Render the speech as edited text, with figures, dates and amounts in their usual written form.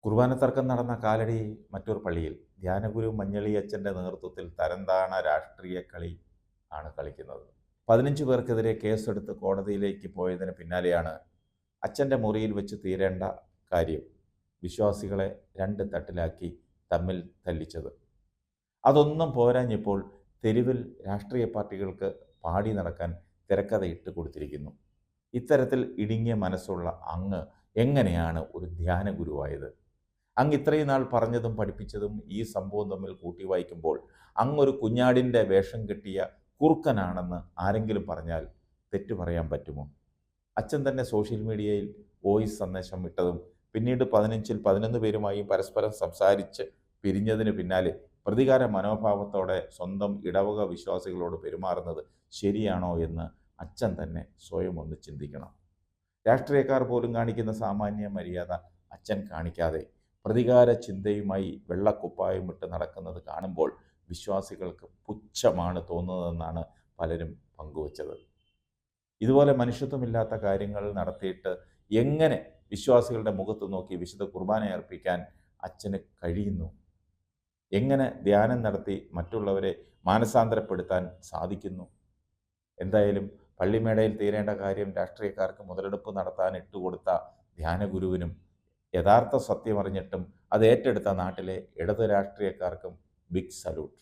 കുർബാന തർക്കം നടന്ന കാലടി മറ്റൂർ പള്ളിയിൽ ധ്യാനഗുരു മഞ്ഞളി അച്ഛൻ്റെ നേതൃത്വത്തിൽ തരംതാണ രാഷ്ട്രീയ കളി ആണ് കളിക്കുന്നത്. 15 പേർക്കെതിരെ കേസെടുത്ത് കോടതിയിലേക്ക് പോയതിന് പിന്നാലെയാണ് അച്ഛൻ്റെ മുറിയിൽ വെച്ച് തീരേണ്ട കാര്യം വിശ്വാസികളെ രണ്ട് തട്ടിലാക്കി തമ്മിൽ തല്ലിച്ചത്. അതൊന്നും പോരാഞ്ഞപ്പോൾ തെരുവിൽ രാഷ്ട്രീയ പാർട്ടികൾക്ക് പാടി നടക്കാൻ തിരക്കഥയിട്ട് കൊടുത്തിരിക്കുന്നു. ഇത്തരത്തിൽ ഇടുങ്ങിയ മനസ്സുള്ള അങ്ങ് എങ്ങനെയാണ് ഒരു ധ്യാന ഗുരുവായത്? അങ്ങ് ഇത്രയും നാൾ പറഞ്ഞതും പഠിപ്പിച്ചതും ഈ സംഭവം തമ്മിൽ കൂട്ടി വായിക്കുമ്പോൾ അങ്ങൊരു കുഞ്ഞാടിൻ്റെ വേഷം കെട്ടിയ കുറുക്കനാണെന്ന് ആരെങ്കിലും പറഞ്ഞാൽ തെറ്റു പറയാൻ പറ്റുമോ? അച്ഛൻ തന്നെ സോഷ്യൽ മീഡിയയിൽ വോയിസ് സന്ദേശം ഇട്ടതും പിന്നീട് 15-ൽ 11 പേരുമായും പരസ്പരം സംസാരിച്ച് പിരിഞ്ഞതിന് പിന്നാലെ പ്രതികാര മനോഭാവത്തോടെ സ്വന്തം ഇടവക വിശ്വാസികളോട് പെരുമാറുന്നത് ശരിയാണോ എന്ന് അച്ഛൻ തന്നെ സ്വയം ഒന്ന് ചിന്തിക്കണം. രാഷ്ട്രീയക്കാർ പോലും കാണിക്കുന്ന സാമാന്യ മര്യാദ അച്ഛൻ കാണിക്കാതെ പ്രതികാര ചിന്തയുമായി വെള്ളക്കുപ്പായമിട്ട് നടക്കുന്നത് കാണുമ്പോൾ വിശ്വാസികൾക്ക് പുച്ഛമാണ് തോന്നുന്നതെന്നാണ് പലരും പങ്കുവച്ചത്. ഇതുപോലെ മനുഷ്യത്വമില്ലാത്ത കാര്യങ്ങൾ നടത്തിയിട്ട് എങ്ങനെ വിശ്വാസികളുടെ മുഖത്ത് നോക്കി വിശുദ്ധ കുർബാന അർപ്പിക്കാൻ അച്ഛന് കഴിയുന്നു? എങ്ങനെ ധ്യാനം നടത്തി മറ്റുള്ളവരെ മാനസാന്തരപ്പെടുത്താൻ സാധിക്കുന്നു? എന്തായാലും പള്ളിമേടയിൽ തീരേണ്ട കാര്യം രാഷ്ട്രീയക്കാർക്ക് മുതലെടുപ്പ് നടത്താൻ ഇട്ടുകൊടുത്ത ധ്യാനഗുരുവിനും യഥാർത്ഥ സത്യമറിഞ്ഞിട്ടും അത് ഏറ്റെടുത്ത നാട്ടിലെ ഇടത് രാഷ്ട്രീയക്കാർക്കും ബിഗ് സല്യൂട്ട്.